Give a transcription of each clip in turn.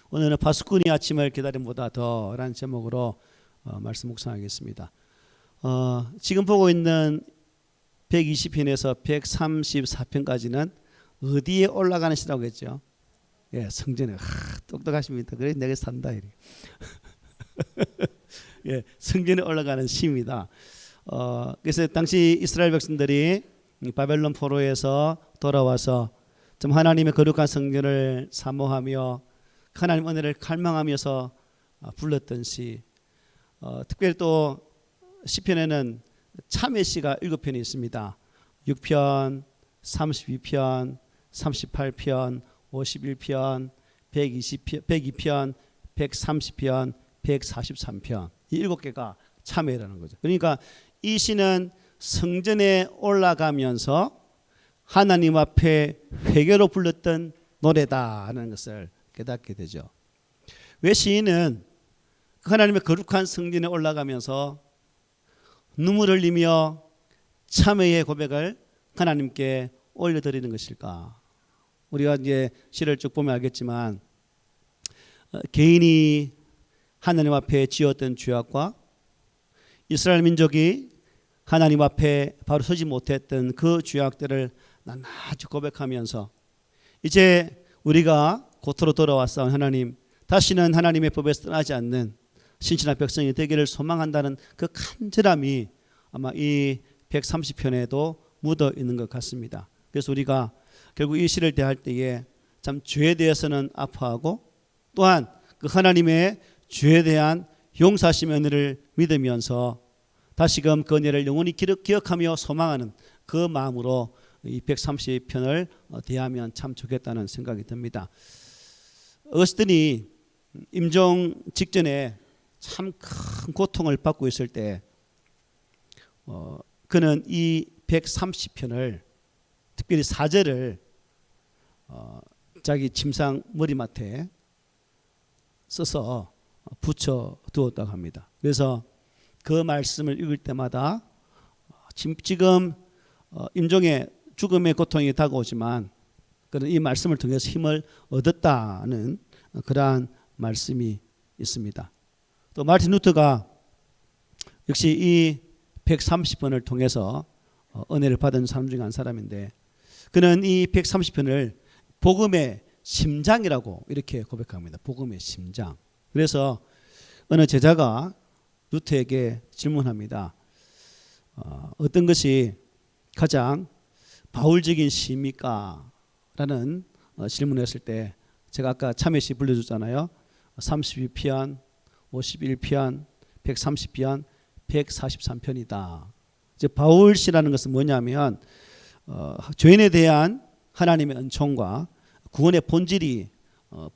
오늘은 파수꾼이 아침을 기다림보다 더라는 제목으로 말씀 묵상하겠습니다. 지금 보고 있는 120편에서 134편까지는 어디에 올라가는 시라고 했죠? 예, 성전에. 똑똑하십니다. 그래 내가 산다 이래. 예, 성전에 올라가는 시입니다. 그래서 당시 이스라엘 백성들이 바벨론 포로에서 돌아와서 좀 하나님의 거룩한 성전을 사모하며 하나님 은혜를 갈망하면서 불렀던 시. 특별히 또 시편에는 참회 시가 7편이 있습니다. 6편, 32편, 38편, 51편, 102편, 130편, 143편. 이 7개가 참회라는 거죠. 그러니까 이 시는 성전에 올라가면서 하나님 앞에 회개로 불렀던 노래다라는 것을 깨닫게 되죠. 왜 시인은 하나님의 거룩한 성전에 올라가면서 눈물을 흘리며 참회의 고백을 하나님께 올려드리는 것일까? 우리가 이제 시를 쭉 보면 알겠지만 개인이 하나님 앞에 지었던 죄악과 이스라엘 민족이 하나님 앞에 바로 서지 못했던 그 죄악들을 낱낱이 고백하면서 이제 우리가 고토로 돌아왔사온 하나님, 다시는 하나님의 법에서 떠나지 않는 신실한 백성이 되기를 소망한다는 그 간절함이 아마 이 130편에도 묻어 있는 것 같습니다. 그래서 우리가 결국 이 시를 대할 때에 참 죄에 대해서는 아파하고 또한 그 하나님의 죄에 대한 용서하심의 은혜를 믿으면서 다시금 그 은혜를 영원히 기억하며 소망하는 그 마음으로 이 130편을 대하면 참 좋겠다는 생각이 듭니다. 어스틴이 임종 직전에 참 큰 고통을 받고 있을 때 그는 이 130편을 특별히 4절을 자기 침상 머리맡에 써서 붙여 두었다고 합니다. 그래서 그 말씀을 읽을 때마다 지금 임종의 죽음의 고통이 다가오지만 그는 이 말씀을 통해서 힘을 얻었다는 그러한 말씀이 있습니다. 또 마르틴 루터가 역시 이 130편을 통해서 은혜를 받은 사람 중에 한 사람인데 그는 이 130편을 복음의 심장이라고 이렇게 고백합니다. 복음의 심장. 그래서 어느 제자가 루터에게 질문합니다. 어떤 것이 가장 바울적인 시입니까? 라는 질문을 했을 때 제가 아까 참회시 불러줬잖아요. 32편, 51편, 130편, 143편이다. 이제 바울시라는 것은 뭐냐면 죄인에 대한 하나님의 은총과 구원의 본질이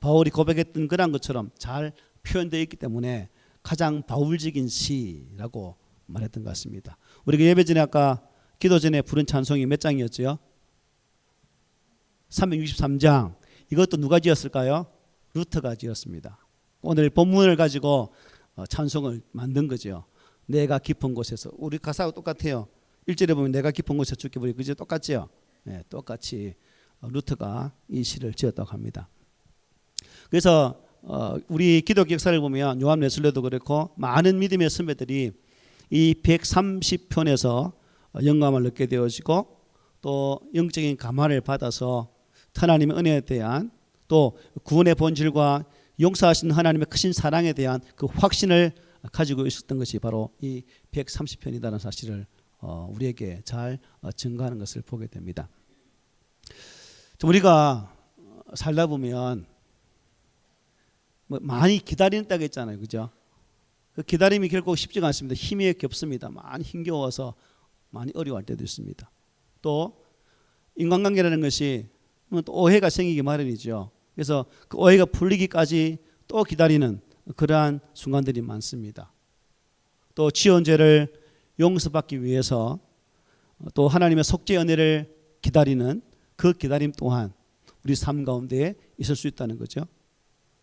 바울이 고백했던 그런 것처럼 잘 표현되어 있기 때문에 가장 바울적인 시라고 말했던 것 같습니다. 우리가 예배 전에 아까 기도 전에 부른 찬송이 몇 장이었죠? 363장. 이것도 누가 지었을까요? 루터가 지었습니다. 오늘 본문을 가지고 찬송을 만든 거죠. 내가 깊은 곳에서. 우리 가사하고 똑같아요. 1절에 보면 내가 깊은 곳에서 죽게 보리. 그죠? 똑같죠? 네, 똑같이 루터가 이 시를 지었다고 합니다. 그래서 우리 기독교 역사를 보면 요한 웨슬레도 그렇고 많은 믿음의 선배들이 이 130편에서 영감을 얻게 되어지고 또 영적인 감화를 받아서 하나님의 은혜에 대한 또 구원의 본질과 용서하시는 하나님의 크신 사랑에 대한 그 확신을 가지고 있었던 것이 바로 이 130편이라는 사실을 우리에게 잘 증거하는 것을 보게 됩니다. 우리가 살다 보면 많이 기다린다고 했잖아요. 그죠? 그 기다림이 결국 쉽지가 않습니다. 힘이 겹습니다. 많이 힘겨워서 많이 어려워할 때도 있습니다. 또 인간관계라는 것이 또 오해가 생기기 마련이죠. 그래서 그 오해가 풀리기까지 또 기다리는 그러한 순간들이 많습니다. 또 지은 죄를 용서받기 위해서 또 하나님의 속죄 은혜를 기다리는 그 기다림 또한 우리 삶 가운데 있을 수 있다는 거죠.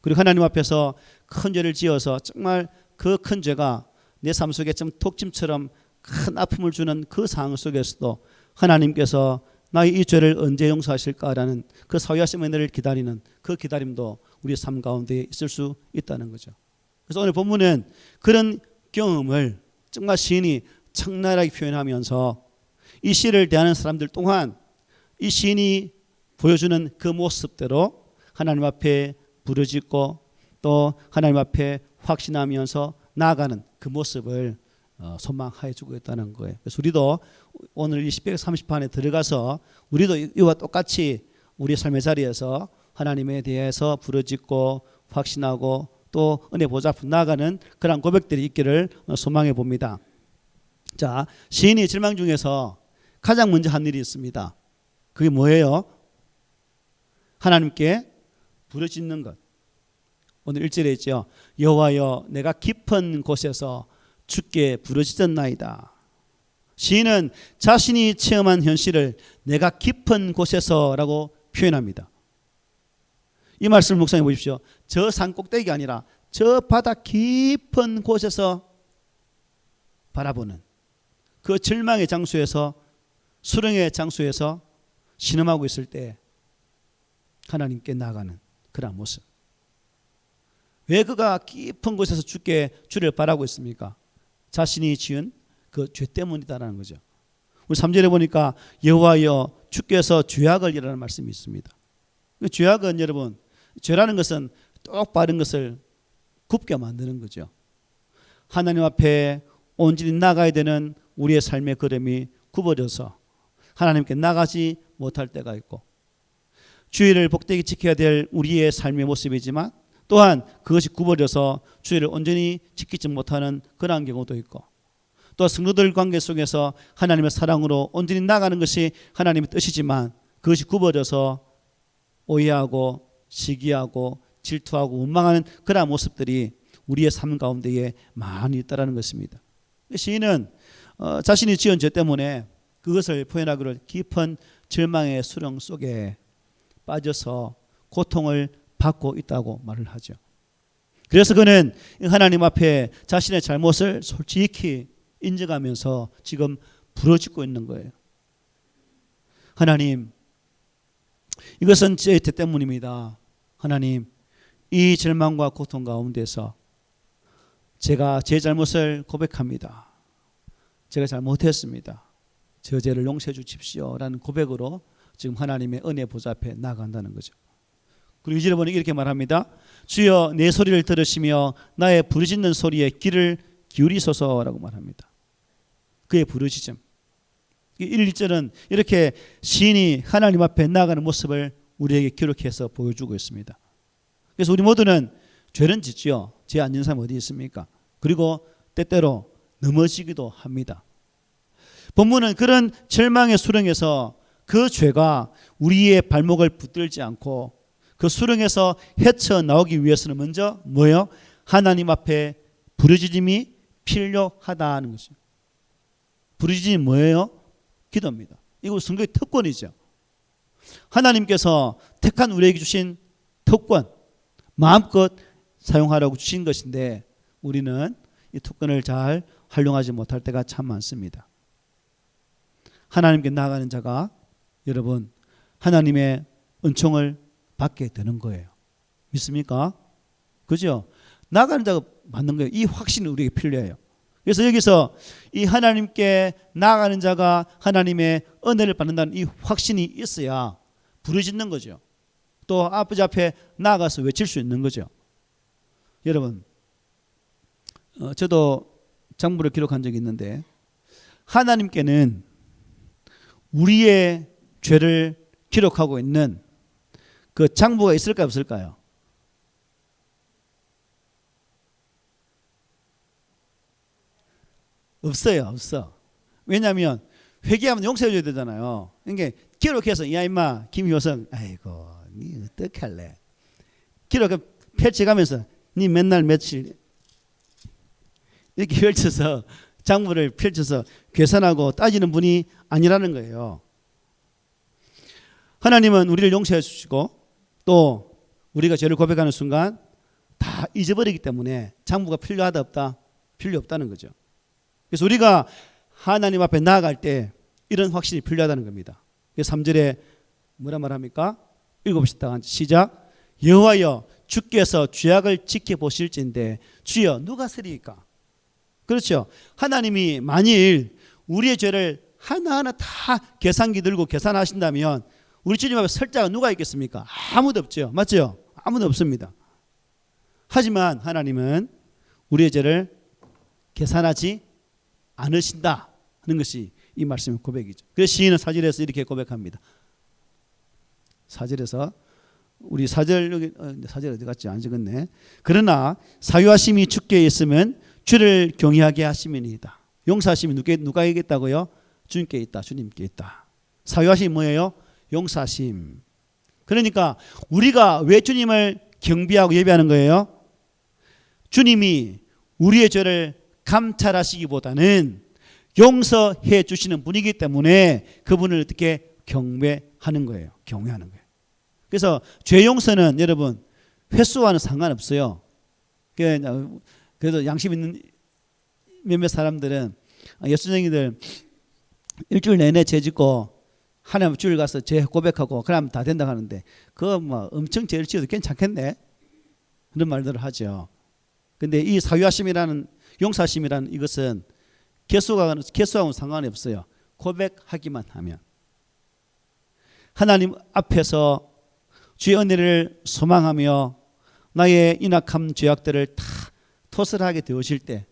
그리고 하나님 앞에서 큰 죄를 지어서 정말 그 큰 죄가 내 삶 속에 좀 독침처럼 큰 아픔을 주는 그 상황 속에서도 하나님께서 나의 이 죄를 언제 용서하실까라는 그 사후하신 은혜를 기다리는 그 기다림도 우리 삶 가운데 있을 수 있다는 거죠. 그래서 오늘 본문은 그런 경험을 정말 시인이 청나라하게 표현하면서 이 시를 대하는 사람들 또한 이 시인이 보여주는 그 모습대로 하나님 앞에 부르짖고 또 하나님 앞에 확신하면서 나아가는 그 모습을 소망하여 주고 있다는 거예요. 그래서 우리도 오늘 이 1030판에 들어가서 우리도 이와 똑같이 우리 삶의 자리에서 하나님에 대해서 부르짖고 확신하고 또 은혜 보좌 앞에 나아가는 그런 고백들이 있기를 소망해 봅니다. 자, 시인이 절망 중에서 가장 먼저 한 일이 있습니다. 그게 뭐예요? 하나님께 부르짖는 것. 오늘 1절에 있죠. 여호와여 내가 깊은 곳에서 주께 부르짖었나이다. 시인은 자신이 체험한 현실을 내가 깊은 곳에서라고 표현합니다. 이 말씀을 묵상해 보십시오. 저 산 꼭대기가 아니라 저 바다 깊은 곳에서 바라보는 그 절망의 장소에서 수렁의 장소에서 신음하고 있을 때 하나님께 나아가는 그런 모습. 왜 그가 깊은 곳에서 주를 바라고 있습니까? 자신이 지은 그 죄 때문이다라는 거죠. 우리 3절에 보니까 여호와여 주께서 죄악을 이라는 말씀이 있습니다. 죄악은 여러분, 죄라는 것은 똑바른 것을 굽게 만드는 거죠. 하나님 앞에 온전히 나가야 되는 우리의 삶의 걸음이 굽어져서 하나님께 나가지 못할 때가 있고, 주의를 복되게 지켜야 될 우리의 삶의 모습이지만 또한 그것이 굽어져서 주의를 온전히 지키지 못하는 그러한 경우도 있고, 또 성도들 관계 속에서 하나님의 사랑으로 온전히 나가는 것이 하나님의 뜻이지만 그것이 굽어져서 오해하고 시기하고 질투하고 원망하는 그러한 모습들이 우리의 삶 가운데에 많이 있다는 것입니다. 시인은 자신이 지은 죄 때문에 그것을 표현하기를 깊은 절망의 수렁 속에 빠져서 고통을 받고 있다고 말을 하죠. 그래서 그는 하나님 앞에 자신의 잘못을 솔직히 인정하면서 지금 부르짖고 있는 거예요. 하나님, 이것은 제 죄 때문입니다. 하나님, 이 절망과 고통 가운데서 제가 제 잘못을 고백합니다. 제가 잘못했습니다. 저 죄를 용서해 주십시오 라는 고백으로 지금 하나님의 은혜 보좌 앞에 나아간다는 거죠. 그리고 2절에 보니 이렇게 말합니다. 주여 내 소리를 들으시며 나의 부르짖는 소리에 귀를 기울이소서라고 말합니다. 그의 부르짖음. 1, 2절은 이렇게 시인이 하나님 앞에 나아가는 모습을 우리에게 기록해서 보여주고 있습니다. 그래서 우리 모두는 죄는 짓지요. 죄 안 짓는 사람 어디 있습니까? 그리고 때때로 넘어지기도 합니다. 본문은 그런 절망의 수렁에서 그 죄가 우리의 발목을 붙들지 않고 그 수렁에서 헤쳐나오기 위해서는 먼저 뭐예요? 하나님 앞에 부르짖음이 필요하다는 것이죠. 부르짖음이 뭐예요? 기도입니다. 이거 성경의 특권이죠. 하나님께서 택한 우리에게 주신 특권, 마음껏 사용하라고 주신 것인데 우리는 이 특권을 잘 활용하지 못할 때가 참 많습니다. 하나님께 나아가는 자가 여러분 하나님의 은총을 받게 되는 거예요. 믿습니까? 그죠? 나아가는 자가 맞는 거예요. 이 확신이 우리에게 필요해요. 그래서 여기서 이 하나님께 나아가는 자가 하나님의 은혜를 받는다는 이 확신이 있어야 부르짖는 거죠. 또 아버지 앞에 나아가서 외칠 수 있는 거죠. 여러분, 저도 장부를 기록한 적이 있는데 하나님께는 우리의 죄를 기록하고 있는 그 장부가 있을까요, 없을까요? 없어요, 없어. 왜냐하면 회개하면 용서해 줘야 되잖아요. 그러니까 기록해서 야 임마 김효성, 아이고 니 어떡할래? 기록해 펼쳐가면서 니 맨날 며칠 이렇게 펼쳐서 장부를 펼쳐서 계산하고 따지는 분이 아니라는 거예요. 하나님은 우리를 용서해 주시고 또 우리가 죄를 고백하는 순간 다 잊어버리기 때문에 장부가 필요하다 없다? 필요 없다는 거죠. 그래서 우리가 하나님 앞에 나아갈 때 이런 확신이 필요하다는 겁니다. 3절에 뭐라 말합니까? 읽어봅시다. 시작. 여호와여 주께서 죄악을 지켜보실진데 주여 누가 쓰리이까? 그렇죠. 하나님이 만일 우리의 죄를 하나하나 다 계산기 들고 계산하신다면 우리 주님 앞에 설 자가 누가 있겠습니까? 아무도 없죠. 맞죠? 아무도 없습니다. 하지만 하나님은 우리의 죄를 계산하지 않으신다 하는 것이 이 말씀의 고백이죠. 그래서 시인은 4절에서 이렇게 고백합니다. 4절에서 우리 4절 여기 4절 어디 갔지? 안 적었네. 그러나 사유하심이 주께 있으면 주를 경외하게 하심이니이다. 용서하심이 누가에게 있다고요? 주님께 있다. 주님께 있다. 사유하심이 뭐예요? 용서하심. 그러니까 우리가 왜 주님을 경배하고 예배하는 거예요? 주님이 우리의 죄를 감찰하시기보다는 용서해 주시는 분이기 때문에 그분을 어떻게 경배하는 거예요. 경외하는 거예요. 그래서 죄 용서는 여러분 횟수와는 상관없어요. 그래도 양심 있는 몇몇 사람들은 예수쟁이들 일주일 내내 죄 짓고 하나님 주일 가서 죄 고백하고 그러면 다 된다고 하는데 그거 뭐 엄청 죄를 지어도 괜찮겠네 그런 말들을 하죠. 근데 이 사유하심이라는 용서하심이라는 이것은 개수하고는 상관이 없어요. 고백하기만 하면 하나님 앞에서 주의 은혜를 소망하며 나의 인악한 죄악들을 다 토설하게 되어질 때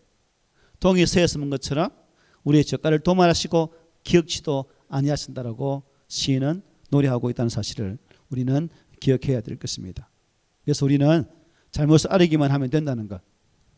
동이 새에 숨은 것처럼 우리의 젓갈을 도말하시고 기억치도 아니하신다라고 시인은 노래하고 있다는 사실을 우리는 기억해야 될 것입니다. 그래서 우리는 잘못을 아뢰기만 하면 된다는 것,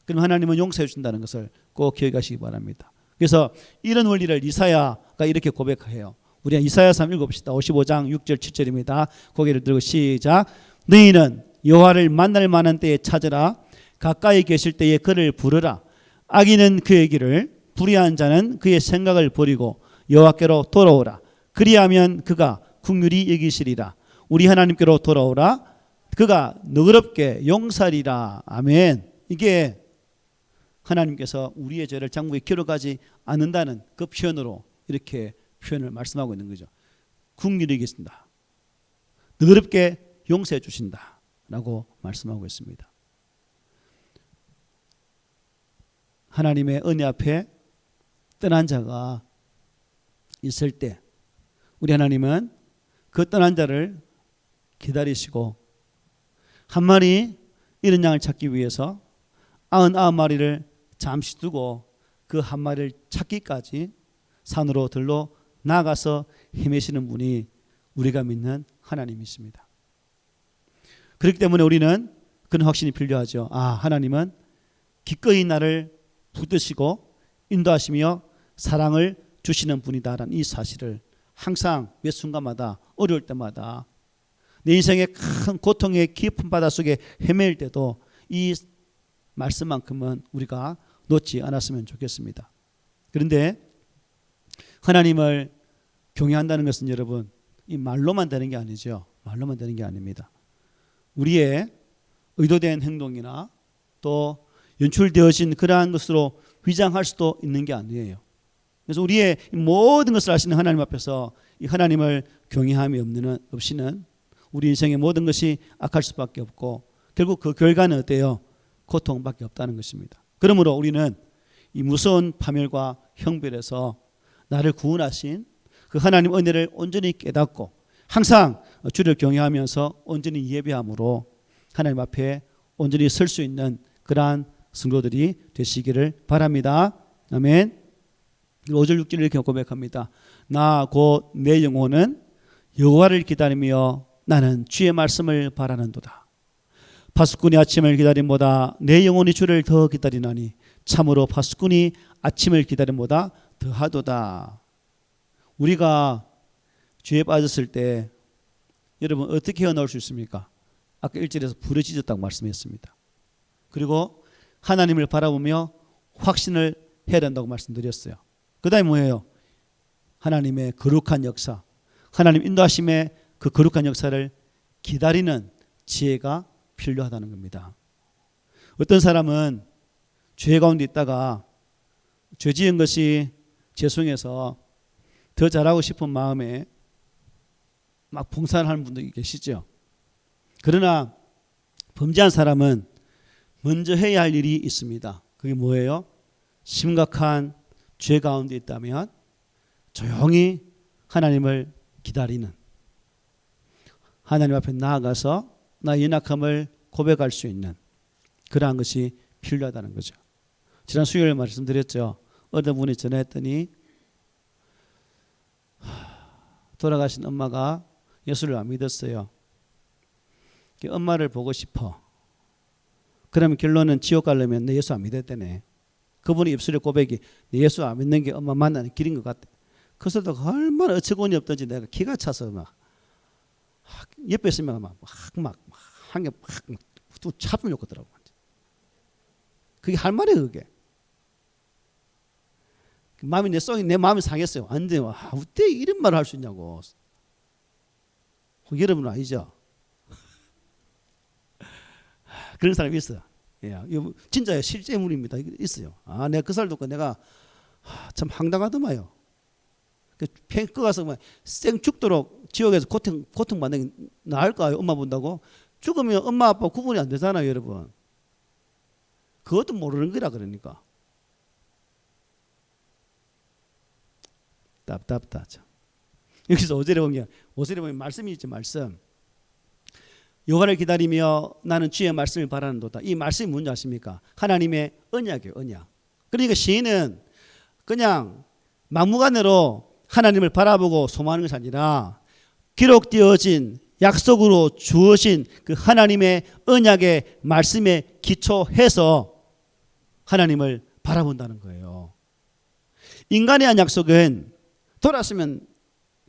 그럼 하나님은 용서해 준다는 것을 꼭 기억하시기 바랍니다. 그래서 이런 원리를 이사야가 이렇게 고백해요. 우리가 이사야서 읽어봅시다. 55장 6절 7절입니다. 고개를 들고 시작. 너희는 여호와를 만날 만한 때에 찾으라. 가까이 계실 때에 그를 부르라. 악인은 그의 길을, 불의한 자는 그의 생각을 버리고 여호와께로 돌아오라. 그리하면 그가 긍휼히 여기시리라. 우리 하나님께로 돌아오라. 그가 너그럽게 용서하리라. 아멘. 이게 하나님께서 우리의 죄를 장부에 기록하지 않는다는 그 표현으로 이렇게 표현을 말씀하고 있는 거죠. 긍휼히 여기신다. 너그럽게 용서해 주신다 라고 말씀하고 있습니다. 하나님의 은혜 앞에 떠난 자가 있을 때 우리 하나님은 그 떠난 자를 기다리시고 한 마리 잃은 양을 찾기 위해서 99마리를 잠시 두고 그 한 마리를 찾기까지 산으로 들러 나가서 헤매시는 분이 우리가 믿는 하나님이십니다. 그렇기 때문에 우리는 그런 확신이 필요하죠. 하나님은 기꺼이 나를 붙드시고 인도하시며 사랑을 주시는 분이다라는 이 사실을 항상 매 순간마다 어려울 때마다 내 인생의 큰 고통의 깊은 바다 속에 헤매일 때도 이 말씀만큼은 우리가 놓지 않았으면 좋겠습니다. 그런데 하나님을 경외한다는 것은 여러분 이 말로만 되는 게 아니죠. 말로만 되는 게 아닙니다. 우리의 의도된 행동이나 또 연출되어진 그러한 것으로 위장할 수도 있는 게 아니에요. 그래서 우리의 모든 것을 아시는 하나님 앞에서 이 하나님을 경외함이 없이는 우리 인생의 모든 것이 악할 수밖에 없고 결국 그 결과는 어때요? 고통밖에 없다는 것입니다. 그러므로 우리는 이 무서운 파멸과 형벌에서 나를 구원하신 그 하나님 은혜를 온전히 깨닫고 항상 주를 경외하면서 온전히 예배함으로 하나님 앞에 온전히 설 수 있는 그러한 성도들이 되시기를 바랍니다. 아멘. 5절 6절 이렇게 고백합니다. 나 곧 내 영혼은 여호와를 기다리며 나는 주의 말씀을 바라는도다. 파수꾼이 아침을 기다림보다 내 영혼이 주를 더 기다리나니 참으로 파수꾼이 아침을 기다림보다 더하도다. 우리가 죄에 빠졌을 때 여러분 어떻게 헤어나올 수 있습니까? 아까 1절에서 부르짖었다고 말씀했습니다. 그리고 하나님을 바라보며 확신을 해야 된다고 말씀드렸어요. 그 다음에 뭐예요? 하나님의 거룩한 역사, 하나님 인도하심의 그 거룩한 역사를 기다리는 지혜가 필요하다는 겁니다. 어떤 사람은 죄 가운데 있다가 죄 지은 것이 죄송해서 더 잘하고 싶은 마음에 막 봉사를 하는 분들이 계시죠. 그러나 범죄한 사람은 먼저 해야 할 일이 있습니다. 그게 뭐예요? 심각한 죄 가운데 있다면 조용히 하나님을 기다리는, 하나님 앞에 나아가서 나의 연약함을 고백할 수 있는 그러한 것이 필요하다는 거죠. 지난 수요일에 말씀드렸죠. 어떤 분이 전화했더니 돌아가신 엄마가 예수를 안 믿었어요. 엄마를 보고 싶어. 그러면 결론은 지옥 가려면 내 예수 안 믿었다네. 그분의 입술의 고백이 내 예수 안 믿는 게 엄마 만나는 길인 것 같아. 그래서도 얼마나 어처구니 없던지 내가 기가 차서 막 옆에 있으면 한 개 또 차분히 놓고더라고. 그게 할 말이에요, 그게. 마음이 내 마음이 상했어요. 완전히 어떻게 이런 말을 할 수 있냐고. 여러분은 아니죠. 그런 사람이 있어요. 예, 진짜 실제 인물입니다. 있어요. 내가 그 살 듣고 내가 참 황당하더만요. 팽 꺼가서 생 죽도록 지옥에서 고통받는 게 나을까요? 엄마 본다고? 죽으면 엄마 아빠 구분이 안 되잖아요, 여러분. 그것도 모르는 거라 그러니까. 답답하죠. 여기서 5절에 보면 말씀이 있죠, 말씀. 여호와를 기다리며 나는 주의 말씀을 바라는도다. 이 말씀이 뭔지 아십니까? 하나님의 언약이에요, 언약. 그러니까 시인은 그냥 막무가내로 하나님을 바라보고 소망하는 것이 아니라 기록되어진 약속으로 주어진 그 하나님의 언약의 말씀에 기초해서 하나님을 바라본다는 거예요. 인간의 한 약속은 돌았으면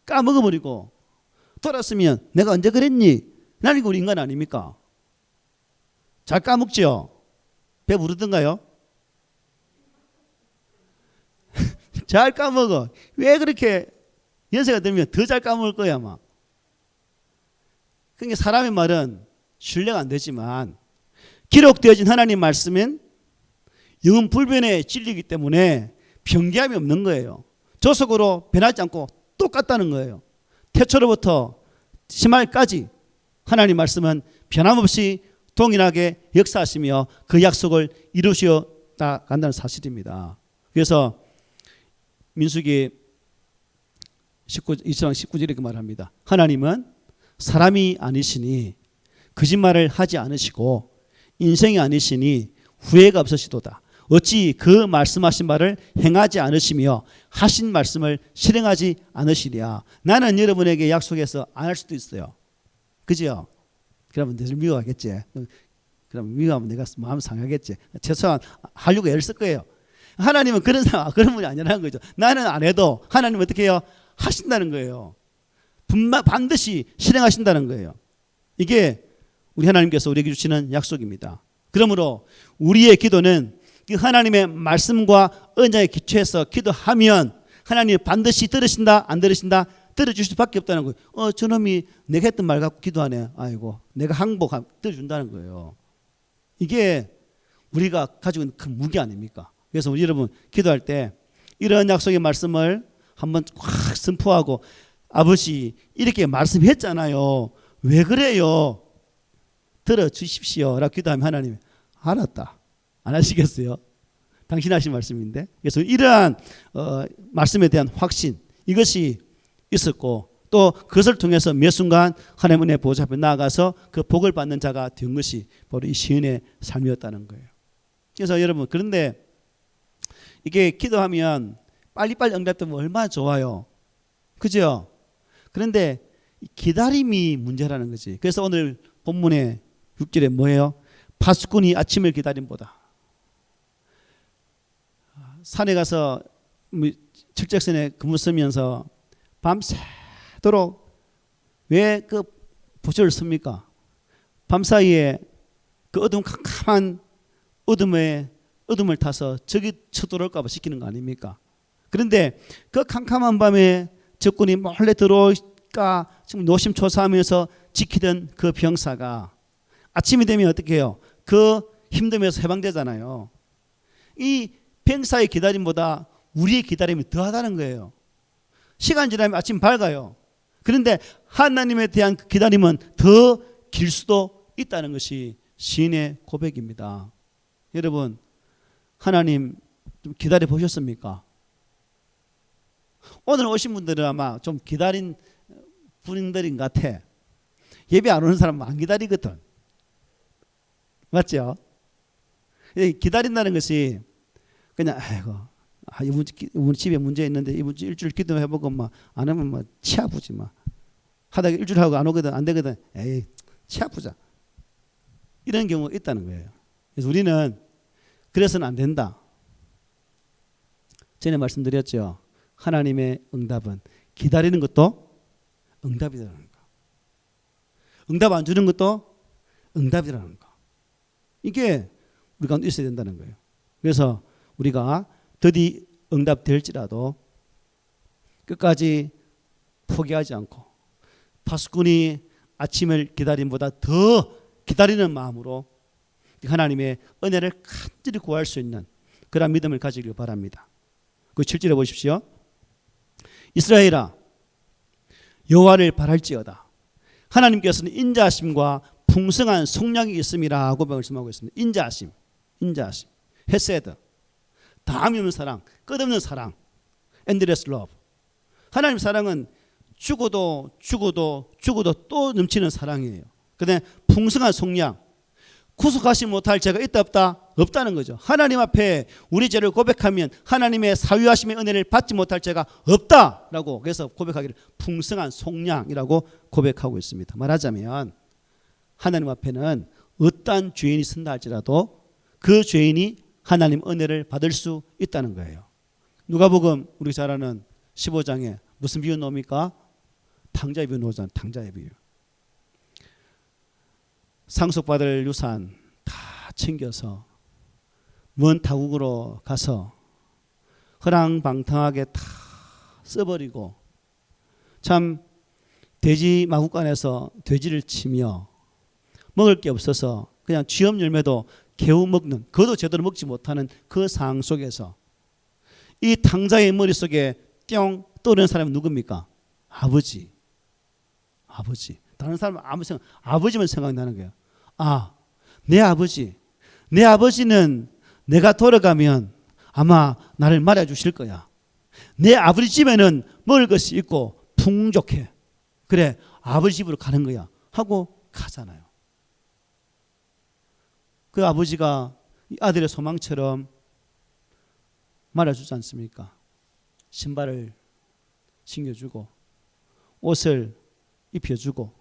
까먹어버리고 돌았으면 내가 언제 그랬니? 나는 우리 인간 아닙니까? 잘 까먹죠? 배 부르던가요? 잘 까먹어. 왜 그렇게 연세가 들면 더 잘 까먹을 거야 아마. 그러니까 사람의 말은 신뢰가 안 되지만 기록되어진 하나님 말씀은 영원 불변의 진리이기 때문에 변개함이 없는 거예요. 조석으로 변하지 않고 똑같다는 거예요. 태초로부터 심할까지 하나님 말씀은 변함없이 동일하게 역사하시며 그 약속을 이루시어 간다는 사실입니다. 그래서 민수기 2장 19절에 이렇게 말합니다. 하나님은 사람이 아니시니 거짓말을 하지 않으시고 인생이 아니시니 후회가 없으시도다. 어찌 그 말씀하신 바를 행하지 않으시며 하신 말씀을 실행하지 않으시랴. 나는 여러분에게 약속해서 안 할 수도 있어요. 그죠? 그러면 내를 미워하겠지. 그럼 미워하면 내가 마음 상하겠지. 최소한 하려고 애를 쓸 거예요. 하나님은 그런 분이 아니라는 거죠. 나는 안 해도 하나님은 어떻게 해요? 하신다는 거예요. 반드시 실행하신다는 거예요. 이게 우리 하나님께서 우리에게 주시는 약속입니다. 그러므로 우리의 기도는 그 하나님의 말씀과 언약에 기초해서 기도하면 하나님이 반드시 들으신다 안 들으신다? 들어줄 수밖에 없다는 거예요. 저놈이 내가 했던 말 갖고 기도하네. 아이고 내가 들어준다는 거예요. 이게 우리가 가지고 있는 큰 무기 아닙니까? 그래서 우리 여러분 기도할 때 이런 약속의 말씀을 한번 확 선포하고 아버지 이렇게 말씀했잖아요. 왜 그래요? 들어주십시오 라고 기도하면 하나님이 알았다. 안 하시겠어요? 당신 하신 말씀인데. 그래서 이러한 말씀에 대한 확신 이것이 있었고 또 그것을 통해서 매 순간 하나님 은혜 보좌 앞에 나아가서 그 복을 받는 자가 된 것이 바로 이 시인의 삶이었다는 거예요. 그래서 여러분 그런데 이게 기도하면 빨리빨리 응답되면 얼마나 좋아요. 그죠? 그런데 기다림이 문제라는 거지. 그래서 오늘 본문의 6절에 뭐예요? 파수꾼이 아침을 기다림보다. 산에 가서 철책선에 근무 쓰면서 밤새도록 왜 그 보초를 씁니까? 밤사이에 그 캄캄한 어둠을 타서 적이 쳐들어올까 봐 시키는 거 아닙니까? 그런데 그 캄캄한 밤에 적군이 몰래 들어올까 지금 노심초사하면서 지키던 그 병사가 아침이 되면 어떻게 해요? 그 힘듦에서 해방되잖아요. 이 병사의 기다림보다 우리의 기다림이 더하다는 거예요. 시간 지나면 아침 밝아요. 그런데 하나님에 대한 그 기다림은 더 길 수도 있다는 것이 시인의 고백입니다. 여러분, 하나님 좀 기다려 보셨습니까? 오늘 오신 분들은 아마 좀 기다린 분들인 것 같아. 예배 안 오는 사람은 안 기다리거든. 맞죠? 기다린다는 것이 그냥 아이고, 이분 집에 문제 있는데 이분 일주일 기도해보고 막 안 하면 막 치 아프지 막. 하다가 일주일 하고 안 오거든, 안 되거든. 에이, 치 아프자. 이런 경우가 있다는 거예요. 그래서 우리는 그래서는 안 된다. 전에 말씀드렸죠. 하나님의 응답은 기다리는 것도 응답이라는 거. 응답 안 주는 것도 응답이라는 거. 이게 우리 가운데 있어야 된다는 거예요. 그래서 우리가 더디 응답될지라도 끝까지 포기하지 않고 파수꾼이 아침을 기다림보다 더 기다리는 마음으로 하나님의 은혜를 간절히 구할 수 있는 그런 믿음을 가지길 바랍니다. 그 7절에 보십시오. 이스라엘아 여호와를 바랄지어다. 하나님께서는 인자하심과 풍성한 속량이 있음이라고 말씀하고 있습니다. 인자하심, 헤세드, 다함이 없는 사랑, 끝없는 사랑, endless love. 하나님 사랑은 죽어도 또 넘치는 사랑이에요. 그다음에 풍성한 속량, 구속하지 못할 죄가 있다 없다? 없다는 거죠. 하나님 앞에 우리 죄를 고백하면 하나님의 사유하심의 은혜를 받지 못할 죄가 없다라고 그래서 고백하기를 풍성한 속량이라고 고백하고 있습니다. 말하자면 하나님 앞에는 어떠한 죄인이 쓴다 할지라도 그 죄인이 하나님 은혜를 받을 수 있다는 거예요. 누가복음 우리 잘 아는 15장에 무슨 비유 나옵니까? 탕자의 비유 나오잖아요. 탕자의 비유. 상속받을 유산 다 챙겨서 먼 타국으로 가서 허랑방탕하게 다 써버리고 참 돼지 마구간에서 돼지를 치며 먹을 게 없어서 그냥 쥐업 열매도 개우 먹는, 그것도 제대로 먹지 못하는 그 상황 속에서 이 탕자의 머릿속에 뿅 떠오르는 사람은 누굽니까? 아버지. 다른 사람은 아무 생각, 아버지만 생각나는 거예요. 아, 내 아버지는 내가 돌아가면 아마 나를 말아주실 거야. 내 아버지 집에는 먹을 것이 있고 풍족해. 그래, 아버지 집으로 가는 거야 하고 가잖아요. 그 아버지가 이 아들의 소망처럼 말아주지 않습니까? 신발을 신겨주고 옷을 입혀주고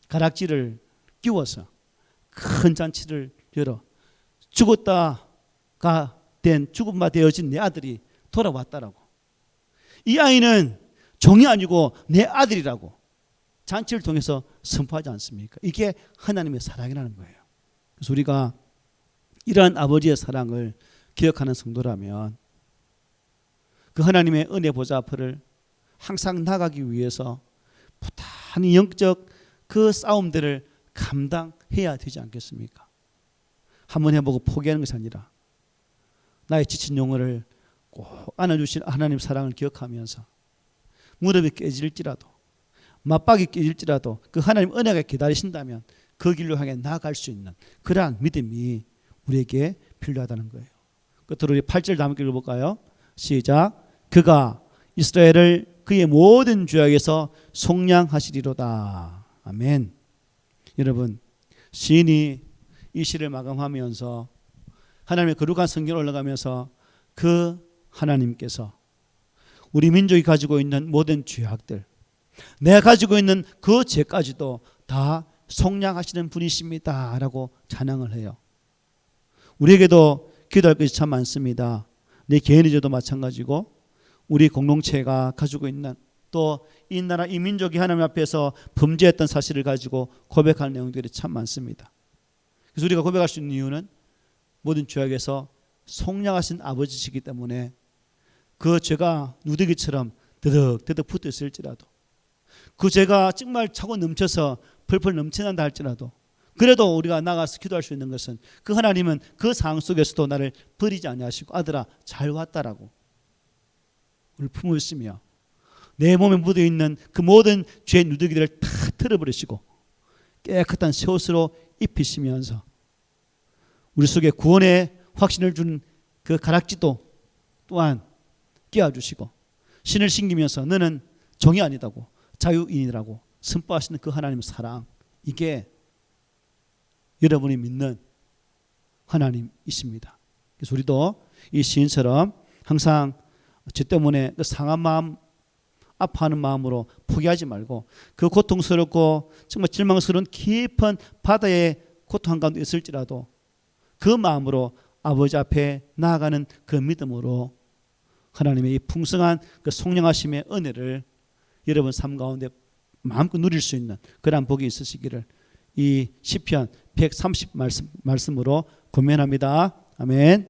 가락지를 끼워서 큰 잔치를 열어 죽었다가 된 죽음 바 되어진 내 아들이 돌아왔다라고. 이 아이는 종이 아니고 내 아들이라고 잔치를 통해서 선포하지 않습니까? 이게 하나님의 사랑이라는 거예요. 그래서 우리가 이러한 아버지의 사랑을 기억하는 성도라면 그 하나님의 은혜 보좌 앞을 항상 나가기 위해서 부단히 영적 그 싸움들을 감당해야 되지 않겠습니까? 한번 해보고 포기하는 것이 아니라 나의 지친 영혼을 꼭 안아주신 하나님 사랑을 기억하면서 무릎이 깨질지라도 맞박이 깨질지라도 그 하나님 은혜가 기다리신다면 그 길로 향해 나아갈 수 있는 그러한 믿음이 우리에게 필요하다는 거예요. 끝으로 우리 8절 다음 길 읽어볼까요? 시작. 그가 이스라엘을 그의 모든 죄악에서 속량하시리로다. 아멘. 여러분, 시인이 이 시를 마감하면서 하나님의 거룩한 성경을 올라가면서 그 하나님께서 우리 민족이 가지고 있는 모든 죄악들, 내가 가지고 있는 그 죄까지도 다 속량하시는 분이십니다 라고 찬양을 해요. 우리에게도 기도할 것이 참 많습니다. 내 개인의 죄도 마찬가지고 우리 공동체가 가지고 있는 또 이 나라 이 민족이 하나님 앞에서 범죄했던 사실을 가지고 고백할 내용들이 참 많습니다. 그래서 우리가 고백할 수 있는 이유는 모든 죄악에서 속량하신 아버지시기 때문에 그 죄가 누더기처럼 드득드득 붙어 있을지라도 그 죄가 정말 차고 넘쳐서 펄펄 넘쳐난다 할지라도 그래도 우리가 나가서 기도할 수 있는 것은 그 하나님은 그 상황 속에서도 나를 버리지 아니하시고 아들아 잘 왔다라고 우리 품으시며 내 몸에 묻어 있는 그 모든 죄 누더기들을 다 털어버리시고 깨끗한 새 옷으로 입히시면서 우리 속에 구원의 확신을 준 그 가락지도 또한 끼워주시고 신을 신기면서 너는 종이 아니다고 자유인이라고 선포하시는 그 하나님의 사랑, 이게 여러분이 믿는 하나님이십니다. 그래서 우리도 이 시인처럼 항상 죄 때문에 그 상한 마음, 아파하는 마음으로 포기하지 말고 그 고통스럽고 정말 절망스러운 깊은 바다의 고통 한가운데 있을지라도 그 마음으로 아버지 앞에 나아가는 그 믿음으로 하나님의 이 풍성한 그 속량하심의 은혜를 여러분 삶 가운데 마음껏 누릴 수 있는 그러한 복이 있으시기를 이 시편 130 말씀으로 권면합니다. 아멘.